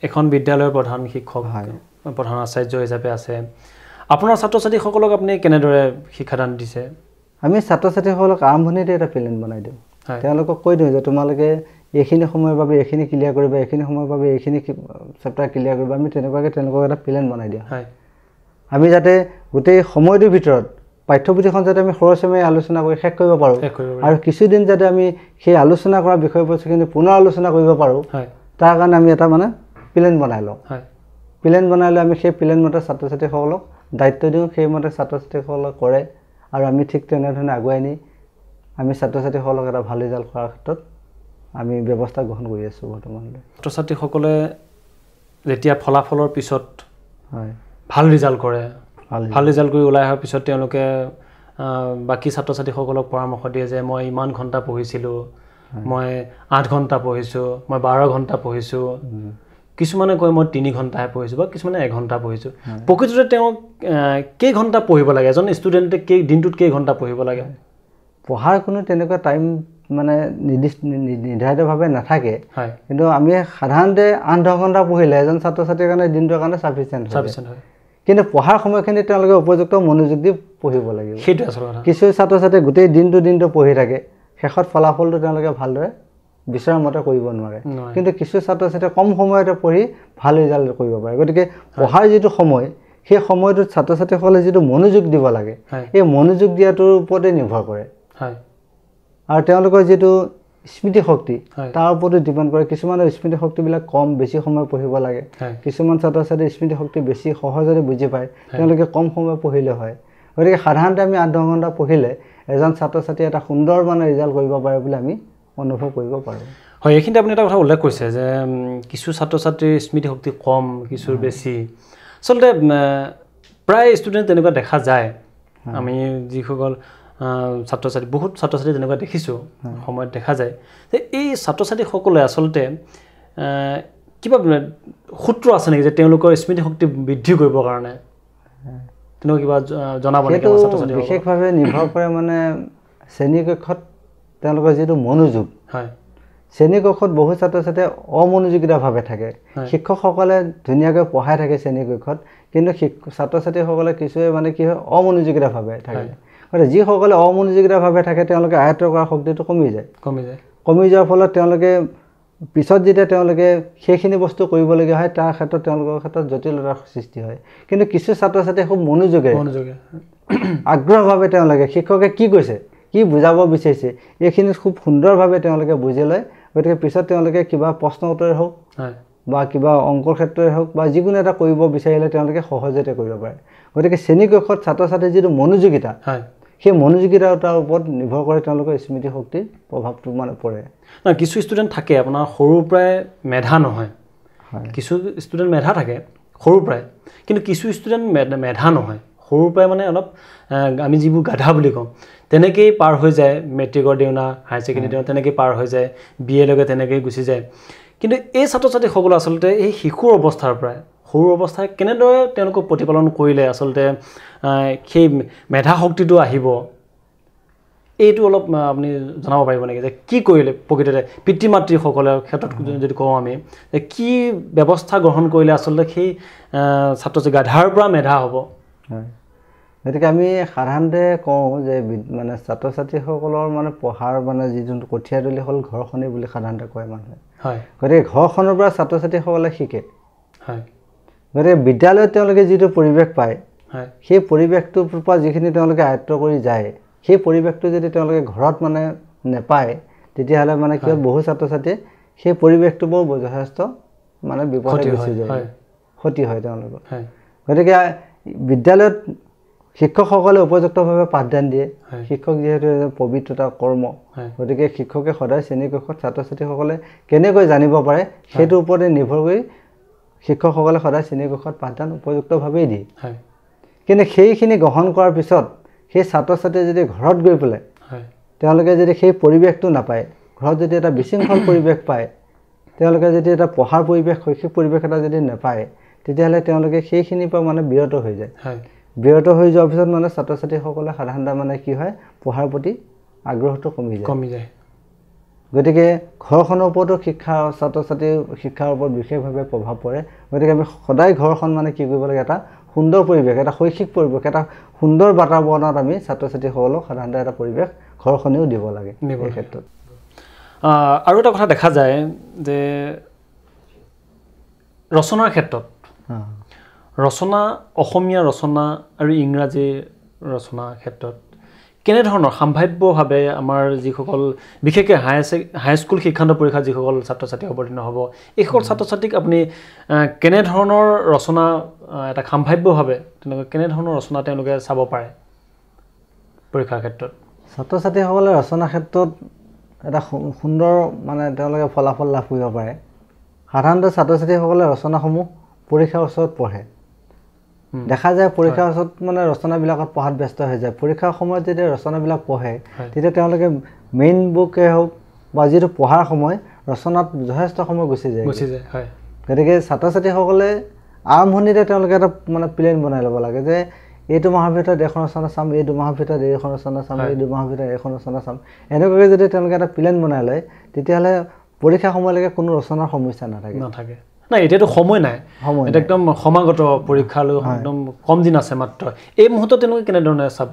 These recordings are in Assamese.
এখন বিদ্যালয়ৰ প্ৰধান শিক্ষক প্ৰধান আচাৰ্য হিচাপে আছে আপোনাৰ ছাত্ৰ ছাত্ৰীসকলক আপুনি কেনেদৰে শিক্ষাদান দিছে আমি ছাত্ৰ ছাত্ৰীসকলক আৰম্ভণিতে এটা প্লেন বনাই দিওঁ তেওঁলোকক কৈ দিওঁ যে তোমালোকে এইখিনি সময়ৰ বাবে এইখিনি ক্লিয়াৰ কৰিবা এইখিনি সময়ৰ বাবে এইখিনি চেপ্টাৰ ক্লিয়াৰ কৰিবা আমি তেনেকুৱাকৈ তেওঁলোকক এটা প্লেন বনাই দিওঁ আমি যাতে গোটেই সময়টোৰ ভিতৰত পাঠ্যপুথিখন যাতে আমি খৰচমে আলোচনা কৰি শেষ কৰিব পাৰোঁ আৰু কিছুদিন যাতে আমি সেই আলোচনা কৰা বিষয়বস্তুখিনি পুনৰ আলোচনা কৰিব পাৰোঁ তাৰ কাৰণে আমি এটা মানে প্লেন বনাই লওঁ প্লেন বনাই লৈ আমি সেই প্লেন মতে ছাত্ৰ ছাত্ৰীসকলক দায়িত্ব দিওঁ সেইমতে ছাত্ৰ ছাত্ৰীসকলক কৰে আৰু আমি ঠিক তেনেধৰণে আগুৱাই নি আমি ছাত্ৰ ছাত্ৰীসকলক এটা ভাল ৰিজাল্ট কৰাৰ ক্ষেত্ৰত আমি ব্যৱস্থা গ্ৰহণ কৰি আছোঁ বৰ্তমানলৈ ছাত্ৰ ছাত্ৰীসকলে যেতিয়া ফলাফলৰ পিছত ভাল ৰিজাল্ট কৰে ভাল ৰিজাল্ট কৰি ওলাই অহাৰ পিছত তেওঁলোকে বাকী ছাত্ৰ ছাত্ৰীসকলক পৰামৰ্শ দিয়ে যে মই ইমান ঘণ্টা পঢ়িছিলোঁ মই 8 ঘণ্টা পঢ়িছোঁ মই 12 ঘণ্টা পঢ়িছোঁ কিছুমানে কয় মই 3 ঘণ্টাহে পঢ়িছোঁ বা কিছুমানে 1 ঘণ্টা পঢ়িছোঁ প্ৰকৃততে তেওঁ কেই ঘণ্টা পঢ়িব লাগে এজন ষ্টুডেণ্টে দিনটোত কেই ঘণ্টা পঢ়িব লাগে পঢ়াৰ কোনো তেনেকুৱা টাইম মানে নিৰ্ধাৰিতভাৱে নাথাকে কিন্তু আমি সাধাৰণতে 8-10 ঘণ্টা পঢ়িলে এজন ছাত্ৰ ছাত্ৰীৰ কাৰণে দিনটোৰ কাৰণে সাফিচিয়েণ্ট হয় কিন্তু পঢ়াৰ সময়খিনি তেওঁলোকে উপযুক্ত মনোযোগ দি পঢ়িব লাগিব সেইটো আচল কথা কিছু ছাত্ৰ ছাত্ৰী গোটেই দিনটো পঢ়ি থাকে শেষত ফলাফলটো তেওঁলোকে ভালদৰে বিচৰা মতে কৰিব নোৱাৰে কিন্তু কিছু ছাত্ৰ ছাত্ৰীয়ে কম সময়তে পঢ়ি ভাল ৰিজাল্ট কৰিব পাৰে গতিকে পঢ়াৰ যিটো সময় সেই সময়টোত ছাত্ৰ ছাত্ৰীসকলে যিটো মনোযোগ দিব লাগে এই মনোযোগ দিয়াটোৰ ওপৰতে নিৰ্ভৰ কৰে আৰু তেওঁলোকৰ যিটো স্মৃতি শক্তি তাৰ ওপৰতে ডিপেণ্ড কৰে কিছুমানৰ স্মৃতি শক্তিবিলাক কম বেছি সময় পঢ়িব লাগে কিছুমান ছাত্ৰ ছাত্ৰীৰ স্মৃতি শক্তি বেছি সহজতে বুজি পায় তেওঁলোকে কম সময় পঢ়িলে হয় গতিকে সাধাৰণতে আমি 8-10 ঘণ্টা পঢ়িলে এজন ছাত্ৰ ছাত্ৰী এটা সুন্দৰ মানে ৰিজাল্ট কৰিব পাৰে বুলি আমি অনুভৱ কৰিব পাৰোঁ হয় এইখিনিতে আপুনি এটা কথা উল্লেখ কৰিছে যে কিছু ছাত্ৰ ছাত্ৰীৰ স্মৃতি শক্তি কম কিছুৰ বেছি আচলতে প্ৰায় ষ্টুডেণ্ট তেনেকুৱা দেখা যায় আমি যিসকল ছাত্ৰ ছাত্ৰী বহুত ছাত্ৰ ছাত্ৰী তেনেকুৱা দেখিছোঁ সময়ত দেখা যায় যে এই ছাত্ৰ ছাত্ৰীসকলে আচলতে কিবা সূত্ৰ আছে নেকি যে তেওঁলোকৰ স্মৃতি শক্তি বৃদ্ধি কৰিবৰ কাৰণে তেনেকুৱা কিবা জনাব নেকি ছাত্ৰ ছাত্ৰী বিশেষভাৱে নিৰ্ভৰ কৰে মানে শ্ৰেণীকক্ষত তেওঁলোকৰ যিটো মনোযোগ শ্ৰেণীকক্ষত বহু ছাত্ৰ ছাত্ৰী অমনোযোগিতাভাৱে থাকে শিক্ষকসকলে ধুনীয়াকৈ পঢ়াই থাকে শ্ৰেণীকক্ষত কিন্তু ছাত্ৰ ছাত্ৰীসকলে কিছুৱে মানে কি হয় অমনোযোগিতাভাৱে থাকে যিসকলে অমনোযোগিতাভাৱে থাকে তেওঁলোকে আয়ত্ত কৰাৰ শক্তিটো কমি যোৱাৰ ফলত তেওঁলোকে পিছত যেতিয়া তেওঁলোকে সেইখিনি বস্তু কৰিবলগীয়া হয় তাৰ ক্ষেত্ৰত তেওঁলোকৰ ক্ষেত্ৰত জটিলতাৰ সৃষ্টি হয় কিন্তু কিছু ছাত্ৰ ছাত্ৰী খুব মনোযোগেৰে আগ্ৰহভাৱে তেওঁলোকে শিক্ষকে কি কৈছে কি বুজাব বিচাৰিছে এইখিনি খুব সুন্দৰভাৱে তেওঁলোকে বুজি লয় গতিকে পিছত তেওঁলোকে কিবা প্ৰশ্ন উত্তৰে হওক বা কিবা অংকৰ ক্ষেত্ৰই হওক বা যিকোনো এটা কৰিব বিচাৰিলে তেওঁলোকে সহজতে কৰিব পাৰে গতিকে শ্ৰেণীকক্ষত ছাত্ৰ ছাত্ৰীৰ যিটো মনোযোগিতা সেই মনোযোগিতাৰ ওপৰত নিৰ্ভৰ কৰে তেওঁলোকৰ স্মৃতি শক্তিৰ প্ৰভাৱটো মানে পৰে কিছু ষ্টুডেণ্ট থাকে আপোনাৰ সৰুৰ পৰাই মেধা নহয় কিছু ষ্টুডেণ্ট মেধা থাকে সৰুৰ পৰাই কিন্তু কিছু ষ্টুডেণ্ট মেধা নহয় সৰুৰ পৰাই মানে অলপ আমি যিবোৰ গাধা বুলি কওঁ তেনেকেই পাৰ হৈ যায় মেট্ৰিকৰ দিনা হায়াৰ ছেকেণ্ডেৰী দিনা তেনেকেই পাৰ হৈ যায় BA লৈকে তেনেকেই গুচি যায় কিন্তু এই ছাত্ৰ ছাত্ৰীসকল আচলতে এই শিশুৰ অৱস্থাৰ পৰাই সৰু অৱস্থাই কেনেদৰে তেওঁলোকক প্ৰতিপালন কৰিলে আচলতে সেই মেধা শক্তিটো আহিব এইটো অলপ আপুনি জনাব পাৰিব নেকি যে কি কৰিলে প্ৰকৃততে পিতৃ মাতৃসকলৰ ক্ষেত্ৰত যদি কওঁ আমি যে কি ব্যৱস্থা গ্ৰহণ কৰিলে আচলতে সেই ছাত্ৰ ছাত্ৰী গাধাৰ পৰা মেধা হ'ব গতিকে আমি সাধাৰণতে কওঁ যে মানে ছাত্ৰ ছাত্ৰীসকলৰ মানে পঢ়াৰ মানে যিটো কঠীয়াতলী হ'ল ঘৰখনেই বুলি সাধাৰণতে কয় মানুহে গতিকে ঘৰখনৰ পৰা ছাত্ৰ ছাত্ৰীসকলে শিকে গতিকে বিদ্যালয়ত তেওঁলোকে যিটো পৰিৱেশ পায় সেই পৰিৱেশটোৰ পৰা যিখিনি তেওঁলোকে আয়ত্ত কৰি যায় সেই পৰিৱেশটো যদি তেওঁলোকে ঘৰত মানে নেপায় তেতিয়াহ'লে মানে কি হয় বহু ছাত্ৰ ছাত্ৰীয়ে সেই পৰিৱেশটো বৰ যথেষ্ট মানে বিপদে গুচি যায় ক্ষতি হয় তেওঁলোকৰ গতিকে বিদ্যালয়ত শিক্ষকসকলে উপযুক্তভাৱে পাঠদান দিয়ে শিক্ষক যিহেতু পবিত্ৰতা কৰ্ম গতিকে শিক্ষকে সদায় শ্ৰেণীকক্ষত ছাত্ৰ ছাত্ৰীসকলে কেনেকৈ জানিব পাৰে সেইটোৰ ওপৰতে নিৰ্ভৰ কৰি শিক্ষকসকলে সদায় শ্ৰেণীকক্ষত পাঠদান উপযুক্তভাৱেই দিয়ে কিন্তু সেইখিনি গ্ৰহণ কৰাৰ পিছত সেই ছাত্ৰ ছাত্ৰীয়ে যদি ঘৰত গৈ পেলাই তেওঁলোকে যদি সেই পৰিৱেশটো নাপায় ঘৰত যদি এটা বিশৃংখল পৰিৱেশ পায় তেওঁলোকে যদি এটা পঢ়াৰ পৰিৱেশ শৈক্ষিক পৰিৱেশ এটা যদি নাপায় তেতিয়াহ'লে তেওঁলোকে সেইখিনিৰ পৰা মানে বিৰত হৈ যায় বিৰত হৈ যোৱাৰ পিছত মানে ছাত্ৰ ছাত্ৰীসকলে সাধাৰণতে মানে কি হয় পঢ়াৰ প্ৰতি আগ্ৰহটো কমি যায় গতিকে ঘৰখনৰ ওপৰতো ছাত্ৰ ছাত্ৰীৰ শিক্ষাৰ ওপৰত বিশেষভাৱে প্ৰভাৱ পৰে গতিকে আমি সদায় ঘৰখন মানে কি কৰিব লাগে এটা সুন্দৰ পৰিৱেশ এটা শৈক্ষিক পৰিৱেশ এটা সুন্দৰ বাতাবৰণত আমি ছাত্ৰ ছাত্ৰীসকলক সাধাৰণতে এটা পৰিৱেশ ঘৰখনেও দিব লাগে এই ক্ষেত্ৰত আৰু এটা কথা দেখা যায় যে ৰচনাৰ ক্ষেত্ৰত ৰচনা অসমীয়া ৰচনা আৰু ইংৰাজী ৰচনাৰ ক্ষেত্ৰত কেনেধৰণৰ সম্ভাৱ্যভাৱে আমাৰ যিসকল বিশেষকৈ হাইস্কুল শিক্ষান্ত পৰীক্ষাত যিসকল ছাত্ৰ ছাত্ৰী অৱতীৰ্ণ হ'ব এইসকল ছাত্ৰ ছাত্ৰীক আপুনি কেনেধৰণৰ ৰচনা এটা সম্ভাৱ্যভাৱে তেনেকৈ কেনেধৰণৰ ৰচনা তেওঁলোকে চাব পাৰে পৰীক্ষাৰ ক্ষেত্ৰত ছাত্ৰ ছাত্ৰীসকলে ৰচনাৰ ক্ষেত্ৰত এটা সুন্দৰ মানে তেওঁলোকে ফলাফল লাভ কৰিব পাৰে সাধাৰণতে ছাত্ৰ ছাত্ৰীসকলে ৰচনাসমূহ পৰীক্ষাৰ ওচৰত পঢ়ে দেখা যায় পৰীক্ষাৰ ওচৰত মানে ৰচনাবিলাকত পঢ়াত ব্যস্ত হৈ যায় পৰীক্ষাৰ সময়ত যেতিয়া ৰচনাবিলাক পঢ়ে তেতিয়া তেওঁলোকে মেইন বুকে হওক বা যিটো পঢ়াৰ সময় ৰচনাত যথেষ্ট সময় গুচি যায় গতিকে ছাত্ৰ ছাত্ৰীসকলে আৰম্ভণিতে তেওঁলোকে এটা মানে প্লেন বনাই ল'ব লাগে যে এইটো মাহৰ ভিতৰত এখন ৰচনা চাম এই 2 মাহৰ ভিতৰত এইখন ৰচনা চাম এই 2 মাহৰ ভিতৰত এইখন ৰচনা চাম এনেকুৱাকৈ যদি তেওঁলোকে এটা প্লেন বনাই লয় তেতিয়াহ'লে পৰীক্ষা সময়লৈকে কোনো ৰচনাৰ সমস্যা নাথাকে নাই এতিয়াতো সময় নাই এটা একদম সমাগত পৰীক্ষালৈ একদম কম দিন আছে মাত্ৰ এই মুহূৰ্তত তেওঁলোকে কেনেধৰণে চাব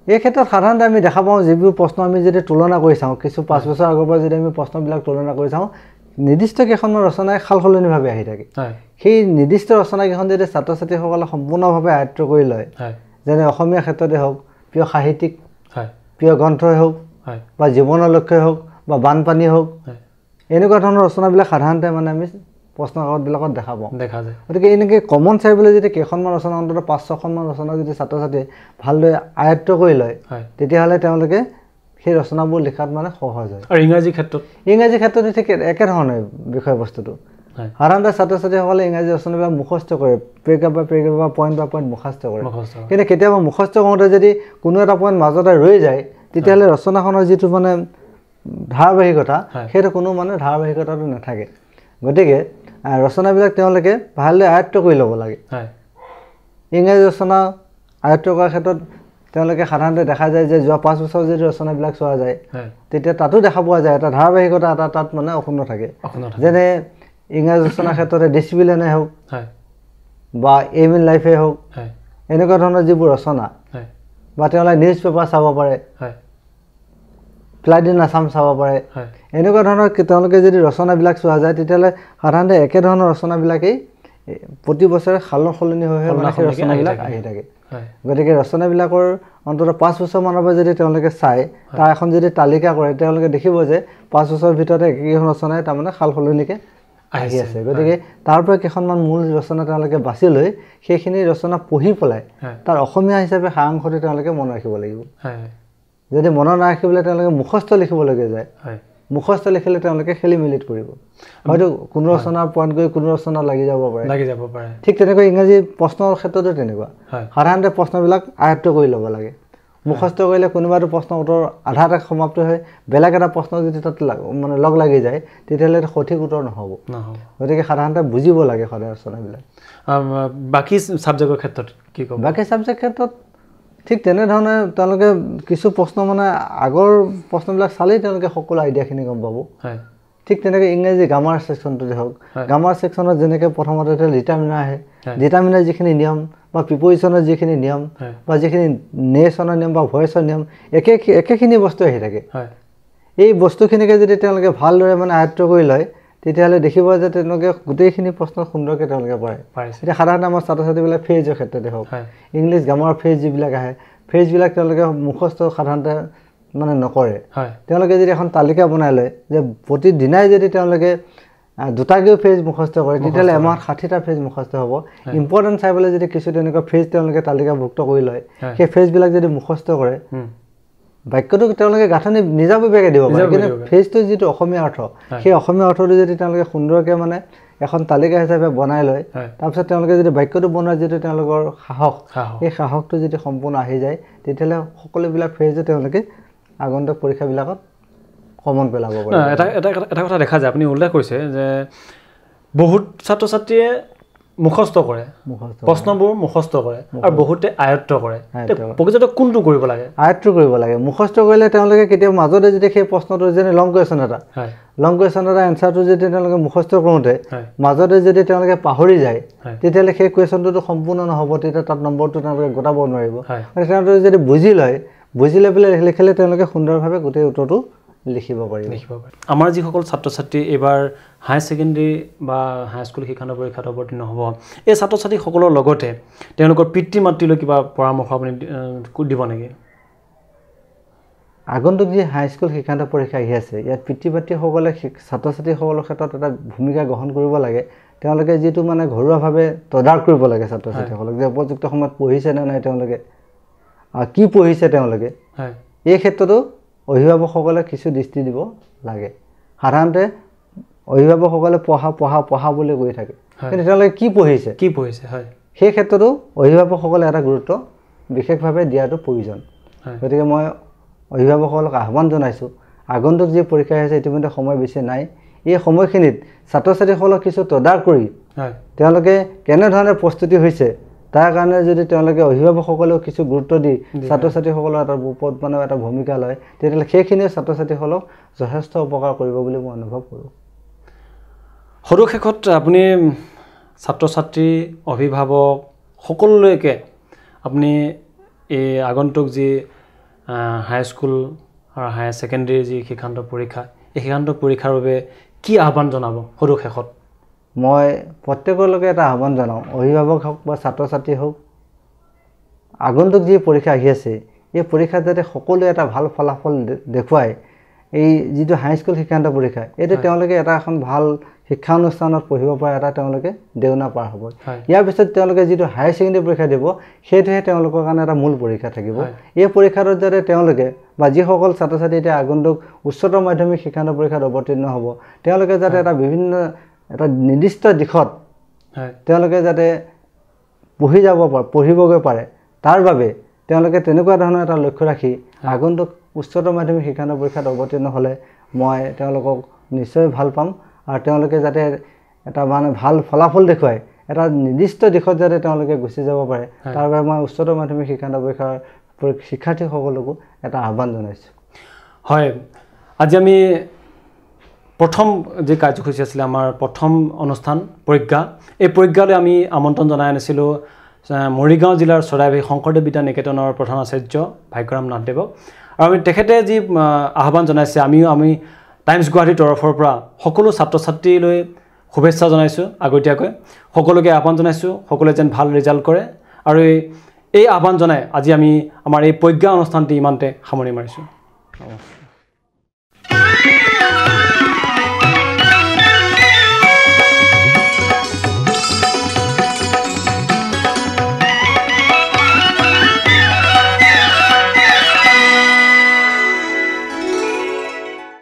এই ক্ষেত্ৰত সাধাৰণতে আমি দেখা পাওঁ যিবোৰ প্ৰশ্ন আমি যদি তুলনা কৰি চাওঁ কিছু 5 বছৰ আগৰ পৰা যদি আমি প্ৰশ্নবিলাক তুলনা কৰি চাওঁ নিৰ্দিষ্ট কেইখনমান ৰচনাই সালসলনিভাৱে আহি থাকে সেই নিৰ্দিষ্ট ৰচনাকেইখন যদি ছাত্ৰ ছাত্ৰীসকলে সম্পূৰ্ণভাৱে আয়ত্ত কৰি লয় যেনে অসমীয়া ক্ষেত্ৰতে হওক প্ৰিয় সাহিত্যিক প্ৰিয় গ্ৰন্থই হওক বা জীৱনৰ লক্ষ্যই হওক বা বানপানী হওক এনেকুৱা ধৰণৰ ৰচনাবিলাক সাধাৰণতে মানে আমি প্ৰশ্ন কাকতবিলাকত দেখা যায় গতিকে এনেকৈ কমন চাইবলৈ যদি কেইখনমান ৰচনা অন্তত 5-6খনমান ৰচনা যদি ছাত্ৰ ছাত্ৰীয়ে ভালদৰে আয়ত্ত কৰি লয় তেতিয়াহ'লে তেওঁলোকে সেই ৰচনাবোৰ লিখাত মানে সহজ হয় আৰু ইংৰাজী ক্ষেত্ৰত ঠিক একেধৰণে বিষয়বস্তুটো সাধাৰণতে ছাত্ৰ ছাত্ৰীসকলে ইংৰাজী ৰচনাবিলাক মুখস্থ কৰে পেৰেগ্ৰাফ বা পইণ্ট মুখস্থ কৰে কিন্তু কেতিয়াবা মুখস্থ কৰোঁতে যদি কোনো এটা পইণ্ট মাজতে ৰৈ যায় তেতিয়াহ'লে ৰচনাখনৰ যিটো মানে ধাৰাবাহিকতা সেইটো কোনো মানে ধাৰাবাহিকতাটো নাথাকে গতিকে ৰচনাবিলাক তেওঁলোকে ভালদৰে আয়ত্ত কৰি ল'ব লাগে ইংৰাজী ৰচনা আয়ত্ত কৰাৰ ক্ষেত্ৰত তেওঁলোকে সাধাৰণতে দেখা যায় যে যোৱা 5 বছৰ যদি ৰচনাবিলাক চোৱা যায় তেতিয়া তাতো দেখা পোৱা যায় এটা ধাৰাবাহিকতা এটা তাত মানে অক্ষুণ্ণ থাকে যেনে ইংৰাজী ৰচনাৰ ক্ষেত্ৰতে ডিচিপ্লিনে হওক বা এম ইন লাইফে হওক এনেকুৱা ধৰণৰ যিবোৰ ৰচনা বা তেওঁলোকে নিউজ পেপাৰ চাব পাৰে ফ্লাইট ইন আছাম চাব পাৰে এনেকুৱা ধৰণৰ তেওঁলোকে যদি ৰচনাবিলাক চোৱা যায় তেতিয়াহ'লে সাধাৰণতে একেধৰণৰ ৰচনাবিলাকেই প্ৰতি বছৰে সলনি হৈ সেই ৰচনাবিলাক আহি থাকে গতিকে ৰচনাবিলাকৰ অন্তত 5 বছৰমানৰ পৰা যদি তেওঁলোকে চায় তাৰ এখন যদি তালিকা কৰে তেওঁলোকে দেখিব যে 5 বছৰৰ ভিতৰতে একেখন ৰচনাই তাৰমানে সলনিকৈ আহি আছে গতিকে তাৰ পৰা কেইখনমান মূল ৰচনা তেওঁলোকে বাছি লৈ সেইখিনি ৰচনা পঢ়ি পেলাই তাৰ অসমীয়া হিচাপে সাৰাংশটো তেওঁলোকে মনত ৰাখিব লাগিব যদি মনত নাৰাখিবলৈ তেওঁলোকে মুখস্থ লিখিবলগীয়া যায় মুখস্থ লিখিলে তেওঁলোকে খেলি মেলিত কৰিব হয়তো কোনো ৰচনাৰ পইণ্ট গৈ কোনো ৰচনা লাগি যাব পাৰে ঠিক তেনেকৈ ইংৰাজী প্ৰশ্নৰ ক্ষেত্ৰতো তেনেকুৱা সাধাৰণতে প্ৰশ্নবিলাক আয়ত্ত কৰি ল'ব লাগে মুখস্থ কৰিলে কোনোবাটো প্ৰশ্ন উত্তৰ আধাতে সমাপ্ত হয় বেলেগ এটা প্ৰশ্ন যদি তাত মানে লগ লাগি যায় তেতিয়াহ'লে সঠিক উত্তৰ নহ'ব গতিকে সাধাৰণতে বুজিব লাগে সদায় ৰচনাবিলাক বাকী ছাবজেক্টৰ ক্ষেত্ৰত কি ক'ব বাকী ছাবজেক্ট ক্ষেত্ৰত ঠিক তেনেধৰণে তেওঁলোকে কিছু প্ৰশ্ন মানে আগৰ প্ৰশ্নবিলাক চালেই তেওঁলোকে সকলো আইডিয়াখিনি গম পাব ঠিক তেনেকৈ ইংৰাজী গ্ৰামাৰ ছেকশ্যনটোতে হওক গ্ৰামাৰ ছেকশ্যনত যেনেকৈ প্ৰথমতে ডিটাৰমিনাৰ আহে ডিটাৰমিনাৰ যিখিনি নিয়ম বা প্ৰিপজিশ্যনৰ যিখিনি নিয়ম বা যিখিনি নেৰেশ্যনৰ নিয়ম বা ভইচৰ নিয়ম একেখিনি বস্তু আহি থাকে এই বস্তুখিনিকে যদি তেওঁলোকে ভালদৰে মানে আয়ত্ত কৰি লয় তেতিয়াহ'লে দেখিব যে তেওঁলোকে গোটেইখিনি প্ৰশ্ন সুন্দৰকৈ তেওঁলোকে পঢ়ে এতিয়া সাধাৰণতে আমাৰ ছাত্ৰ ছাত্ৰীবিলাক ফ্ৰেজৰ ক্ষেত্ৰতে হওক ইংলিছ গ্ৰামাৰ ফ্ৰেজ যিবিলাক আহে ফ্ৰেজবিলাক তেওঁলোকে মুখস্থ সাধাৰণতে মানে নকৰে তেওঁলোকে যদি এখন তালিকা বনাই লয় যে প্ৰতিদিনাই যদি তেওঁলোকে 2টাকৈ ফ্ৰেজ মুখস্থ কৰে তেতিয়াহ'লে এমাহত 60টা ফ্ৰেজ মুখস্থ হ'ব ইম্পৰ্টেণ্ট চাই পেলাই যদি কিছু তেনেকুৱা ফ্ৰেজ তেওঁলোকে তালিকাভুক্ত কৰি লয় সেই ফ্ৰেজবিলাক যদি মুখস্থ কৰে বাক্যটো তেওঁলোকে গাঁথনি নিজাববীয়াকৈ দিব পাৰে কিন্তু ফ্ৰেজটো যিটো অসমীয়া অৰ্থ সেই অসমীয়া অৰ্থটো যদি তেওঁলোকে সুন্দৰকৈ মানে এখন তালিকা হিচাপে বনাই লয় তাৰপিছত তেওঁলোকে যদি বাক্যটো বনোৱাৰ যিটো তেওঁলোকৰ সাহস সেই সাহসটো যদি সম্পূৰ্ণ আহি যায় তেতিয়াহ'লে সকলোবিলাক ফ্ৰেজো তেওঁলোকে আগন্তুক পৰীক্ষাবিলাকত কমন পেলাব পাৰে এটা কথা দেখা যায় আপুনি উল্লেখ কৰিছে যে বহুত ছাত্ৰ ছাত্ৰীয়ে মুখস্থ কৰে প্ৰশ্নবোৰ মুখস্থ কৰে আৰু বহুতে আয়ত্ত কৰে প্ৰকৃততে কোনটো কৰিব লাগে আয়ত্ত কৰিব লাগে মুখস্থ কৰিলে তেওঁলোকে কেতিয়াবা মাজতে যদি সেই প্ৰশ্নটো যেনে লং কুৱেশ্যন এটা এনচাৰটো যদি তেওঁলোকে মুখস্থ কৰোঁতে মাজতে যদি তেওঁলোকে পাহৰি যায় তেতিয়াহ'লে সেই কুৱেশ্যনটোতো সম্পূৰ্ণ নহ'ব তেতিয়া তাত নম্বৰটো তেওঁলোকে গোটাব নোৱাৰিব তেওঁলোকে যদি বুজি লৈ পেলাই লিখিলে তেওঁলোকে সুন্দৰভাৱে গোটেই উত্তৰটো লিখিব পাৰিব আমাৰ যিসকল ছাত্ৰ ছাত্ৰী এইবাৰ হায়াৰ ছেকেণ্ডেৰী বা হাইস্কুল শিক্ষান্ত পৰীক্ষাত অৱতীৰ্ণ হ'ব এই ছাত্ৰ ছাত্ৰীসকলৰ লগতে তেওঁলোকৰ পিতৃ মাতৃলৈ কিবা পৰামৰ্শ আপুনি দিব নেকি আগন্তুক যি হাইস্কুল শিক্ষান্ত পৰীক্ষা আহি আছে ইয়াত পিতৃ মাতৃসকলে ছাত্ৰ ছাত্ৰীসকলৰ ক্ষেত্ৰত এটা ভূমিকা গ্ৰহণ কৰিব লাগে তেওঁলোকে যিটো মানে ঘৰুৱাভাৱে তদাৰক কৰিব লাগে ছাত্ৰ ছাত্ৰীসকলক যে উপযুক্ত সময়ত পঢ়িছে নে নাই তেওঁলোকে কি পঢ়িছে তেওঁলোকে এই ক্ষেত্ৰতো অভিভাৱকসকলে কিছু দৃষ্টি দিব লাগে সাধাৰণতে অভিভাৱকসকলে পঢ়া বুলি কৈ থাকে কিন্তু তেওঁলোকে কি পঢ়িছে হয় সেই ক্ষেত্ৰতো অভিভাৱকসকলে এটা গুৰুত্ব বিশেষভাৱে দিয়াটো প্ৰয়োজন গতিকে মই অভিভাৱকসকলক আহ্বান জনাইছোঁ আগন্তুক যি পৰীক্ষা আছে ইতিমধ্যে সময় বেছি নাই এই সময়খিনিত ছাত্ৰ ছাত্ৰীসকলক কিছু তদাৰক কৰি তেওঁলোকে কেনেধৰণে প্ৰস্তুতি হৈছে তাৰ কাৰণে যদি তেওঁলোকে অভিভাৱকসকলেও কিছু গুৰুত্ব দি ছাত্ৰ ছাত্ৰীসকলৰ এটা ওপৰত মানে এটা ভূমিকা লয় তেতিয়াহ'লে সেইখিনিয়ে ছাত্ৰ ছাত্ৰীসকলক যথেষ্ট উপকাৰ কৰিব বুলি মই অনুভৱ কৰোঁ সৰু শেষত আপুনি ছাত্ৰ ছাত্ৰী অভিভাৱক সকলোলৈকে আপুনি এই আগন্তুক যি হাইস্কুল আৰু হায়াৰ ছেকেণ্ডেৰী যি শিক্ষান্ত পৰীক্ষা এই শিক্ষান্ত পৰীক্ষাৰ বাবে কি আহ্বান জনাব সৰু শেষত মই প্ৰত্যেকলৈকে এটা আহ্বান জনাওঁ অভিভাৱক হওক বা ছাত্ৰ ছাত্ৰী হওক আগন্তুক যি পৰীক্ষা আহি আছে এই পৰীক্ষাত যাতে সকলোৱে এটা ভাল ফলাফল দেখুৱায় এই যিটো হাইস্কুল শিক্ষান্ত পৰীক্ষা এইটো তেওঁলোকে এটা এখন ভাল শিক্ষানুষ্ঠানত পঢ়িব পৰা এটা তেওঁলোকে দেউনা পাৰ হ'ব ইয়াৰ পিছত তেওঁলোকে যিটো হায়াৰ ছেকেণ্ডেৰী পৰীক্ষা দিব সেইটোহে তেওঁলোকৰ কাৰণে এটা মূল পৰীক্ষা থাকিব এই পৰীক্ষাটোত যাতে তেওঁলোকে বা যিসকল ছাত্ৰ ছাত্ৰী এতিয়া আগন্তুক উচ্চতৰ মাধ্যমিক শিক্ষান্ত পৰীক্ষাত অৱতীৰ্ণ হ'ব তেওঁলোকে যাতে এটা বিভিন্ন এটা নিৰ্দিষ্ট দিশত তেওঁলোকে যাতে পঢ়িবগৈ পাৰে তাৰ বাবে তেওঁলোকে তেনেকুৱা ধৰণৰ এটা লক্ষ্য ৰাখি আগন্তুক উচ্চতৰ মাধ্যমিক শিক্ষান্ত পৰীক্ষাত অৱতীৰ্ণ হ'লে মই তেওঁলোকক নিশ্চয় ভাল পাম আৰু তেওঁলোকে যাতে এটা মানে ভাল ফলাফল দেখুৱায় এটা নিৰ্দিষ্ট দিশত যাতে তেওঁলোকে গুচি যাব পাৰে তাৰ বাবে মই উচ্চতৰ মাধ্যমিক শিক্ষান্ত পৰীক্ষাৰ শিক্ষাৰ্থীসকলকো এটা আহ্বান জনাইছোঁ হয় আজি আমি প্ৰথম যে কাৰ্যসূচী আছিলে আমাৰ প্ৰথম অনুষ্ঠান পৰীক্ষা এই পৰীক্ষালৈ আমি আমন্ত্ৰণ জনাই আনিছিলোঁ মৰিগাঁও জিলাৰ চৰাইবাহী শংকৰদেৱ বিদ্যা নিকেতনৰ প্ৰধান আচাৰ্য ভাগ্যৰাম নাথদেৱক আৰু আমি তেখেতে যি আহ্বান জনাইছে আমি টাইমছ গুৱাহাটীৰ তৰফৰ পৰা সকলো ছাত্ৰ ছাত্ৰীলৈ শুভেচ্ছা জনাইছোঁ আগতীয়াকৈ সকলোকে আহ্বান জনাইছোঁ সকলোৱে যেন ভাল ৰিজাল্ট কৰে আৰু এই আহ্বান জনাই আজি আমি আমাৰ এই পৰীক্ষা অনুষ্ঠানটি ইমানতে সামৰণি মাৰিছোঁ